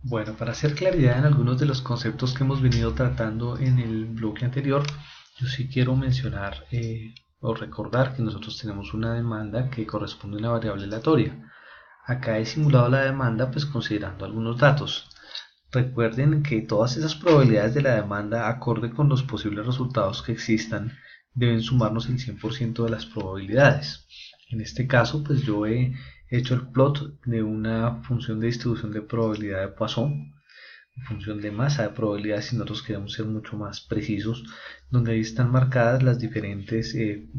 Bueno, para hacer claridad en algunos de los conceptos que hemos venido tratando en el bloque anterior, yo sí quiero mencionar o recordar que nosotros tenemos una demanda que corresponde a una variable aleatoria. Acá he simulado la demanda pues considerando algunos datos. Recuerden que todas esas probabilidades de la demanda acorde con los posibles resultados que existan deben sumarnos el 100% de las probabilidades. En este caso pues yo he hecho el plot de una función de distribución de probabilidad de Poisson, función de masa de probabilidades si nosotros queremos ser mucho más precisos, donde ahí están marcadas las diferentes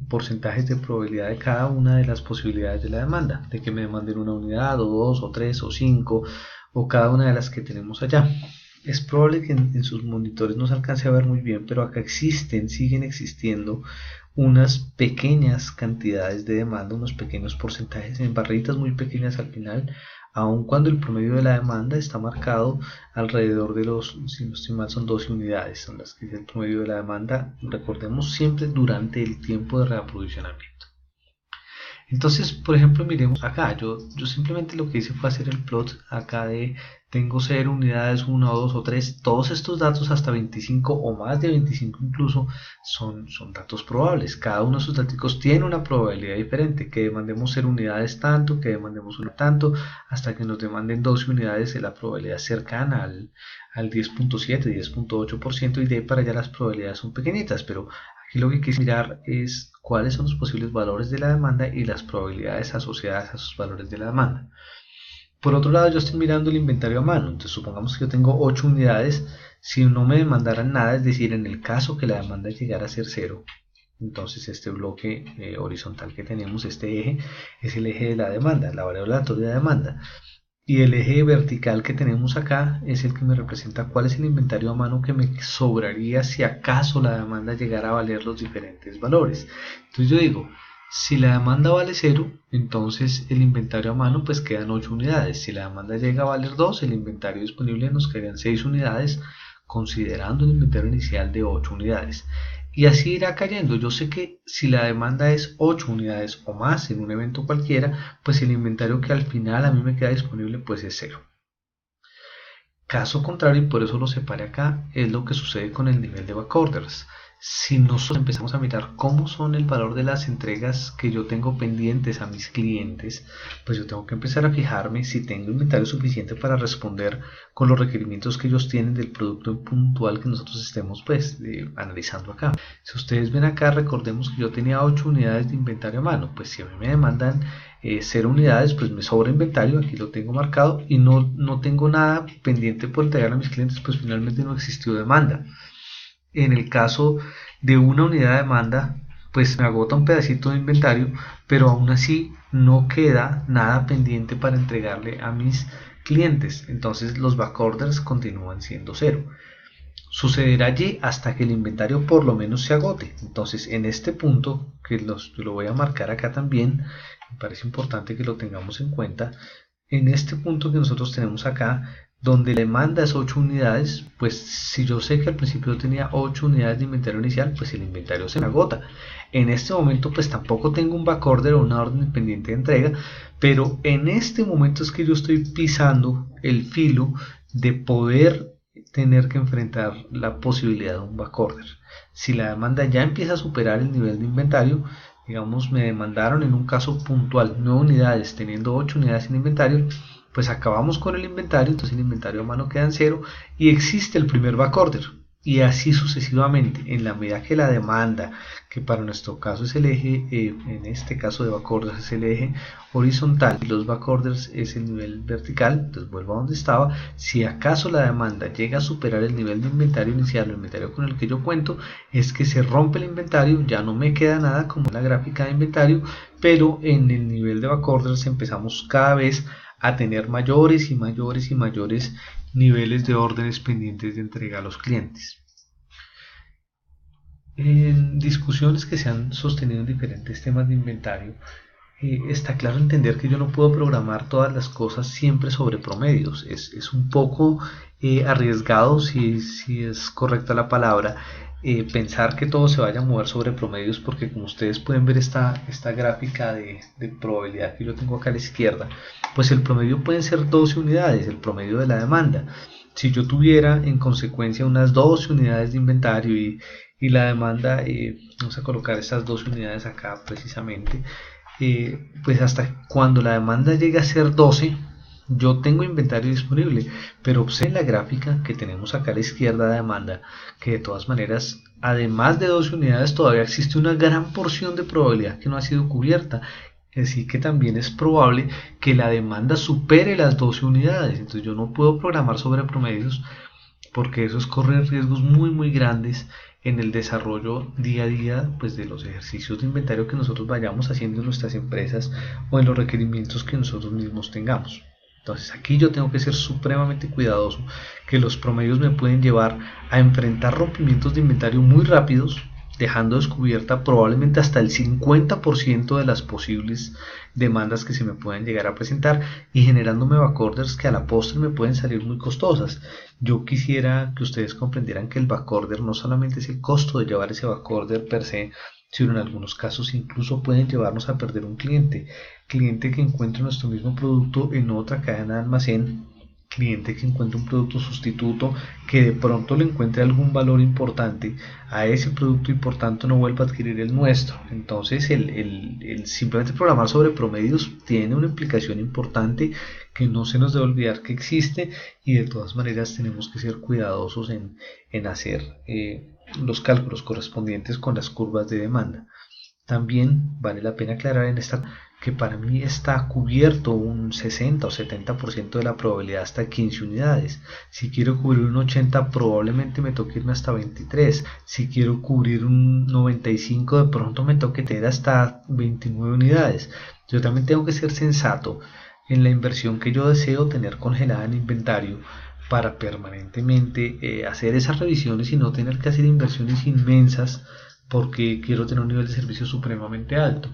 porcentajes de probabilidad de cada una de las posibilidades de la demanda, de que me demanden una unidad o dos o tres o cinco o cada una de las que tenemos allá. Es probable que en sus monitores no se alcance a ver muy bien, pero acá siguen existiendo unas pequeñas cantidades de demanda, unos pequeños porcentajes en barritas muy pequeñas al final, aun cuando el promedio de la demanda está marcado alrededor de los, si no estoy mal, son 12 unidades, son las que es el promedio de la demanda, recordemos siempre durante el tiempo de reaprovisionamiento. Entonces, por ejemplo, miremos acá, yo simplemente lo que hice fue hacer el plot acá de tengo 0 unidades, 1 2 o 3, todos estos datos hasta 25 o más de 25 incluso son datos probables, cada uno de esos datos tiene una probabilidad diferente, que demandemos 0 unidades tanto, que demandemos 1 tanto, hasta que nos demanden 12 unidades la probabilidad es cercana al 10.7, 10.8% y de ahí para allá las probabilidades son pequeñitas, pero aquí lo que quise mirar es cuáles son los posibles valores de la demanda y las probabilidades asociadas a esos valores de la demanda. Por otro lado, yo estoy mirando el inventario a mano, entonces supongamos que yo tengo 8 unidades, si no me demandaran nada, es decir, en el caso que la demanda llegara a ser 0, entonces este bloque horizontal que tenemos, este eje, es el eje de la demanda, la variable aleatoria de demanda. Y el eje vertical que tenemos acá es el que me representa cuál es el inventario a mano que me sobraría si acaso la demanda llegara a valer los diferentes valores. Entonces yo digo, si la demanda vale 0, entonces el inventario a mano pues quedan 8 unidades. Si la demanda llega a valer 2, el inventario disponible nos quedarían 6 unidades, considerando el inventario inicial de 8 unidades. Y así irá cayendo. Yo sé que si la demanda es 8 unidades o más en un evento cualquiera, pues el inventario que al final a mí me queda disponible pues es 0. Caso contrario, y por eso lo separé acá, es lo que sucede con el nivel de backorders. Si nosotros empezamos a mirar cómo son el valor de las entregas que yo tengo pendientes a mis clientes, pues yo tengo que empezar a fijarme si tengo inventario suficiente para responder con los requerimientos que ellos tienen del producto puntual que nosotros estemos pues analizando acá. Si ustedes ven acá, recordemos que yo tenía 8 unidades de inventario a mano, pues si a mí me demandan 0 unidades, pues me sobra inventario, aquí lo tengo marcado y no tengo nada pendiente por entregar a mis clientes, pues finalmente no existió demanda. En el caso de una unidad de demanda, pues me agota un pedacito de inventario, pero aún así no queda nada pendiente para entregarle a mis clientes. Entonces los backorders continúan siendo 0. Sucederá allí hasta que el inventario por lo menos se agote. Entonces en este punto, que lo voy a marcar acá también, me parece importante que lo tengamos en cuenta, en este punto que nosotros tenemos acá, donde la demanda es 8 unidades, pues si yo sé que al principio yo tenía 8 unidades de inventario inicial, pues el inventario se me agota. En este momento pues tampoco tengo un backorder o una orden pendiente de entrega, pero en este momento es que yo estoy pisando el filo de poder tener que enfrentar la posibilidad de un backorder. Si la demanda ya empieza a superar el nivel de inventario, digamos me demandaron en un caso puntual 9 unidades teniendo 8 unidades en inventario, pues acabamos con el inventario, entonces el inventario a mano queda en 0 y existe el primer backorder. Y así sucesivamente, en la medida que la demanda, que para nuestro caso es el eje, en este caso de backorders es el eje horizontal y los backorders es el nivel vertical, entonces vuelvo a donde estaba, si acaso la demanda llega a superar el nivel de inventario inicial o el inventario con el que yo cuento, es que se rompe el inventario, ya no me queda nada como en la gráfica de inventario, pero en el nivel de backorders empezamos cada vez a tener mayores y mayores y mayores niveles de órdenes pendientes de entrega a los clientes. En discusiones que se han sostenido en diferentes temas de inventario, está claro entender que yo no puedo programar todas las cosas siempre sobre promedios. Es un poco arriesgado, si es correcta la palabra, pensar que todo se vaya a mover sobre promedios, porque como ustedes pueden ver esta gráfica de probabilidad que yo tengo acá a la izquierda, pues el promedio pueden ser 12 unidades, el promedio de la demanda. Si yo tuviera en consecuencia unas 12 unidades de inventario y la demanda, vamos a colocar estas 12 unidades acá precisamente, pues hasta cuando la demanda llegue a ser 12, yo tengo inventario disponible, pero observen la gráfica que tenemos acá a la izquierda de demanda, que de todas maneras, además de 12 unidades, todavía existe una gran porción de probabilidad que no ha sido cubierta. Así que también es probable que la demanda supere las 12 unidades. Entonces yo no puedo programar sobre promedios, porque eso es correr riesgos muy grandes en el desarrollo día a día, pues, de los ejercicios de inventario que nosotros vayamos haciendo en nuestras empresas o en los requerimientos que nosotros mismos tengamos. Entonces aquí yo tengo que ser supremamente cuidadoso, que los promedios me pueden llevar a enfrentar rompimientos de inventario muy rápidos, dejando descubierta probablemente hasta el 50% de las posibles demandas que se me pueden llegar a presentar y generándome backorders que a la postre me pueden salir muy costosas. Yo quisiera que ustedes comprendieran que el backorder no solamente es el costo de llevar ese backorder per se, sino en algunos casos incluso pueden llevarnos a perder un cliente que encuentre nuestro mismo producto en otra cadena de almacén, cliente que encuentre un producto sustituto, que de pronto le encuentre algún valor importante a ese producto y por tanto no vuelva a adquirir el nuestro. Entonces el simplemente programar sobre promedios tiene una implicación importante que no se nos debe olvidar que existe, y de todas maneras tenemos que ser cuidadosos en hacer los cálculos correspondientes con las curvas de demanda. También vale la pena aclarar en esta que para mí está cubierto un 60 o 70% de la probabilidad hasta 15 unidades. Si quiero cubrir un 80, probablemente me toque irme hasta 23. Si quiero cubrir un 95, de pronto me toque tener hasta 29 unidades. Yo también tengo que ser sensato en la inversión que yo deseo tener congelada en inventario, para permanentemente hacer esas revisiones y no tener que hacer inversiones inmensas porque quiero tener un nivel de servicio supremamente alto.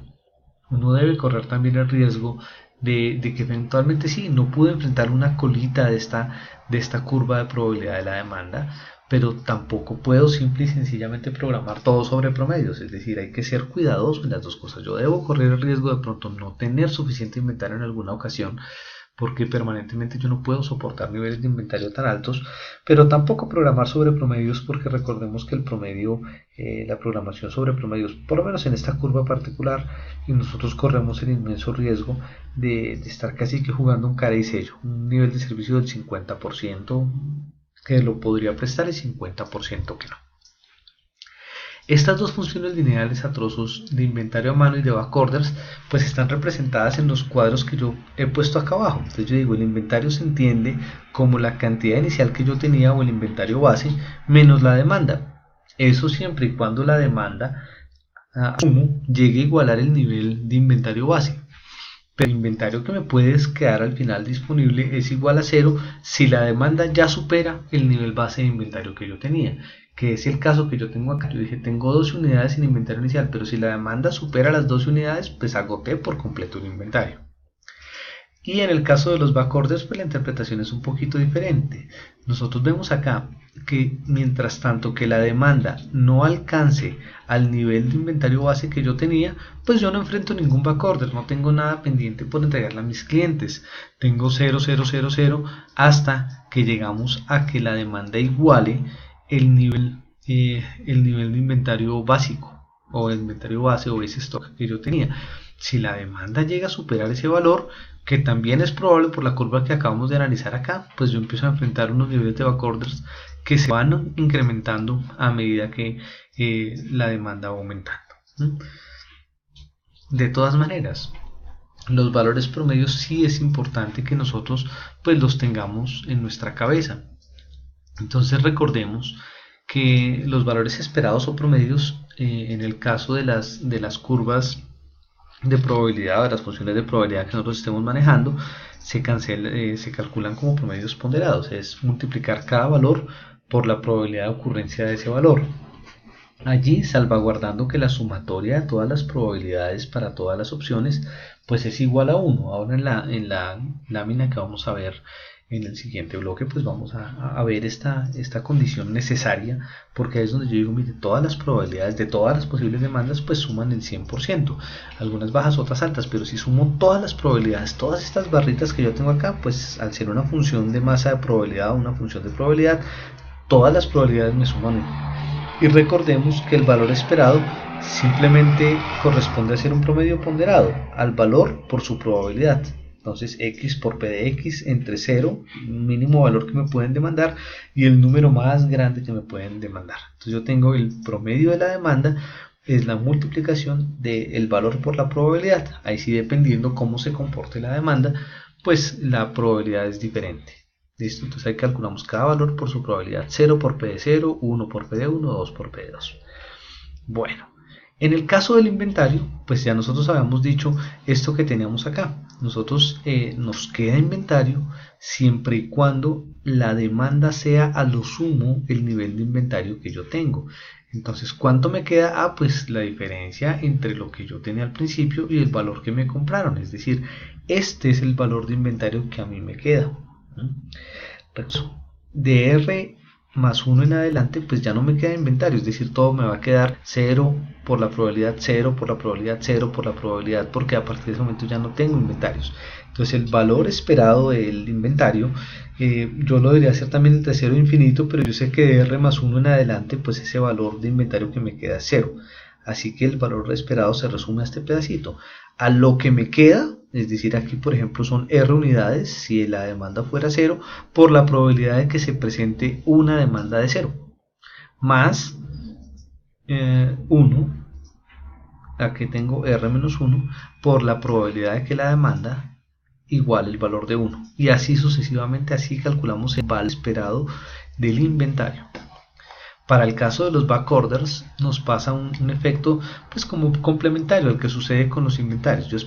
Uno debe correr también el riesgo de que eventualmente sí, no pude enfrentar una colita de esta curva de probabilidad de la demanda, pero tampoco puedo simple y sencillamente programar todo sobre promedios. Es decir, hay que ser cuidadoso en las dos cosas. Yo debo correr el riesgo de pronto no tener suficiente inventario en alguna ocasión, porque permanentemente yo no puedo soportar niveles de inventario tan altos, pero tampoco programar sobre promedios, porque recordemos que el promedio, la programación sobre promedios, por lo menos en esta curva particular, y nosotros corremos el inmenso riesgo de estar casi que jugando un cara y sello, un nivel de servicio del 50% que lo podría prestar y 50% que no. Estas dos funciones lineales a trozos de inventario a mano y de backorders pues están representadas en los cuadros que yo he puesto acá abajo. Entonces yo digo, el inventario se entiende como la cantidad inicial que yo tenía o el inventario base menos la demanda. Eso siempre y cuando la demanda llegue a igualar el nivel de inventario base. Pero el inventario que me puede quedar al final disponible es igual a 0 si la demanda ya supera el nivel base de inventario que yo tenía, que es el caso que yo tengo acá. Yo dije, tengo 12 unidades en inventario inicial, pero si la demanda supera las 12 unidades, pues agoté por completo el inventario. Y en el caso de los backorders, pues la interpretación es un poquito diferente. Nosotros vemos acá que mientras tanto que la demanda no alcance al nivel de inventario base que yo tenía, pues yo no enfrento ningún backorder, no tengo nada pendiente por entregarle a mis clientes. Tengo 0, 0, 0, 0 hasta que llegamos a que la demanda iguale el nivel de inventario básico o el inventario base o ese stock que yo tenía. Si la demanda llega a superar ese valor, que también es probable por la curva que acabamos de analizar acá, pues yo empiezo a enfrentar unos niveles de backorders que se van incrementando a medida que la demanda va aumentando. De todas maneras, los valores promedios sí es importante que nosotros pues los tengamos en nuestra cabeza. Entonces recordemos que los valores esperados o promedios en el caso de las curvas de probabilidad o de las funciones de probabilidad que nosotros estemos manejando se calculan como promedios ponderados, es multiplicar cada valor por la probabilidad de ocurrencia de ese valor. allí salvaguardando que la sumatoria de todas las probabilidades para todas las opciones pues es igual a 1. Ahora en la lámina que vamos a ver en el siguiente bloque pues vamos a ver esta condición necesaria, porque ahí es donde yo digo, mire, todas las probabilidades de todas las posibles demandas pues suman el 100%, algunas bajas, otras altas, pero si sumo todas las probabilidades, todas estas barritas que yo tengo acá, pues al ser una función de masa de probabilidad o una función de probabilidad, todas las probabilidades me suman 1. Y recordemos que el valor esperado simplemente corresponde a ser un promedio ponderado al valor por su probabilidad. Entonces x por p de x entre 0, mínimo valor que me pueden demandar, y el número más grande que me pueden demandar. Entonces yo tengo el promedio de la demanda, es la multiplicación del valor por la probabilidad. Ahí sí, dependiendo cómo se comporte la demanda, pues la probabilidad es diferente. ¿Listo? Entonces ahí calculamos cada valor por su probabilidad. 0 por p de 0, 1 por p de 1, 2 por p de 2. Bueno, en el caso del inventario, pues ya nosotros habíamos dicho esto que teníamos acá. Nosotros nos queda inventario siempre y cuando la demanda sea a lo sumo el nivel de inventario que yo tengo. Entonces, ¿cuánto me queda? Ah, pues la diferencia entre lo que yo tenía al principio y el valor que me compraron. Es decir, este es el valor de inventario que a mí me queda. De R más 1 en adelante, pues ya no me queda inventario, es decir, todo me va a quedar 0 por la probabilidad, 0 por la probabilidad, 0 por la probabilidad, porque a partir de ese momento ya no tengo inventarios. Entonces el valor esperado del inventario, yo lo debería hacer también entre 0 e infinito, pero yo sé que de R más 1 en adelante, pues ese valor de inventario que me queda es 0. Así que el valor esperado se resume a este pedacito. A lo que me queda, es decir, aquí por ejemplo son R unidades, si la demanda fuera 0, por la probabilidad de que se presente una demanda de 0, más 1, aquí tengo R menos 1, por la probabilidad de que la demanda iguale el valor de 1. Y así sucesivamente, así calculamos el valor esperado del inventario. Para el caso de los backorders nos pasa un efecto pues como complementario al que sucede con los inventarios. Yo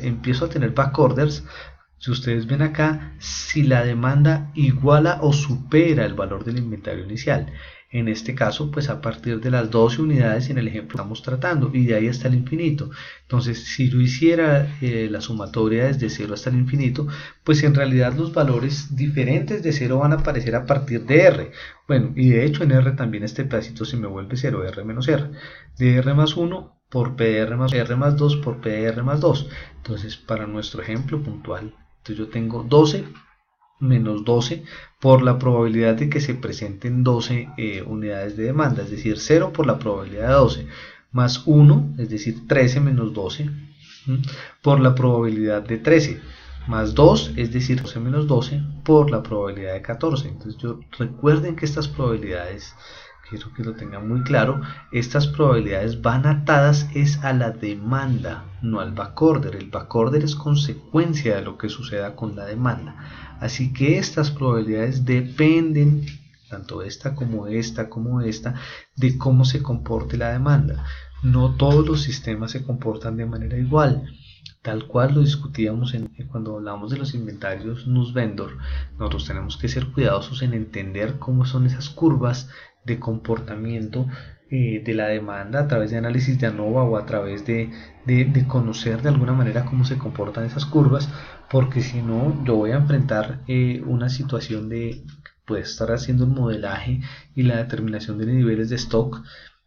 empiezo a tener backorders, si ustedes ven acá, si la demanda iguala o supera el valor del inventario inicial. En este caso, pues a partir de las 12 unidades en el ejemplo que estamos tratando, y de ahí hasta el infinito. Entonces, si yo hiciera la sumatoria desde 0 hasta el infinito, pues en realidad los valores diferentes de 0 van a aparecer a partir de R. Bueno, y de hecho en R también este pedacito se me vuelve 0, R menos R. De R más 1 por P de R más 2 por P de R más 2. Entonces, para nuestro ejemplo puntual, entonces yo tengo 12 menos 12 por la probabilidad de que se presenten 12 unidades de demanda, es decir, 0 por la probabilidad de 12, más 1, es decir, 13 menos 12, por la probabilidad de 13, más 2, es decir, 12 menos 12, por la probabilidad de 14. Entonces recuerden que estas probabilidades, quiero que lo tengan muy claro, estas probabilidades van atadas es a la demanda, no al backorder. El backorder es consecuencia de lo que suceda con la demanda. Así que estas probabilidades dependen, tanto esta, de cómo se comporte la demanda. No todos los sistemas se comportan de manera igual. Tal cual lo discutíamos cuando hablamos de los inventarios NUS Vendor, nosotros tenemos que ser cuidadosos en entender cómo son esas curvas de comportamiento de la demanda a través de análisis de ANOVA o a través de conocer de alguna manera cómo se comportan esas curvas, porque si no yo voy a enfrentar una situación de pues estar haciendo el modelaje y la determinación de niveles de stock.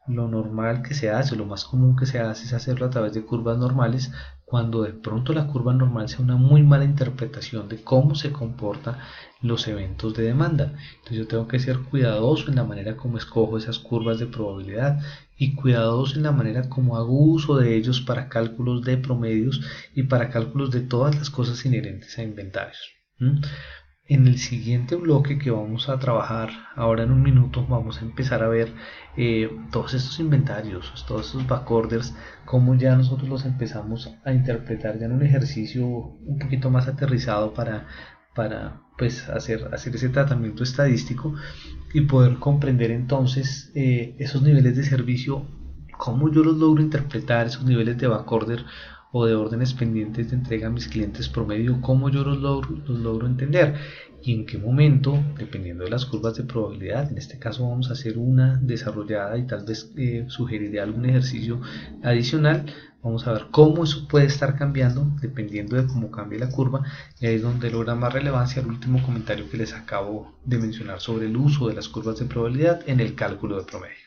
Lo normal que se hace, lo más común que se hace es hacerlo a través de curvas normales, cuando de pronto la curva normal sea una muy mala interpretación de cómo se comportan los eventos de demanda. Entonces yo tengo que ser cuidadoso en la manera como escojo esas curvas de probabilidad y cuidadoso en la manera como hago uso de ellos para cálculos de promedios y para cálculos de todas las cosas inherentes a inventarios. En el siguiente bloque que vamos a trabajar ahora en un minuto, vamos a empezar a ver todos estos inventarios, todos estos backorders, cómo ya nosotros los empezamos a interpretar ya en un ejercicio un poquito más aterrizado para pues hacer ese tratamiento estadístico y poder comprender entonces esos niveles de servicio, cómo yo los logro interpretar, esos niveles de backorder o de órdenes pendientes de entrega a mis clientes promedio, cómo yo los logro entender y en qué momento, dependiendo de las curvas de probabilidad. En este caso vamos a hacer una desarrollada y tal vez sugeriré algún ejercicio adicional. Vamos a ver cómo eso puede estar cambiando dependiendo de cómo cambie la curva, y ahí es donde logra más relevancia el último comentario que les acabo de mencionar sobre el uso de las curvas de probabilidad en el cálculo de promedio.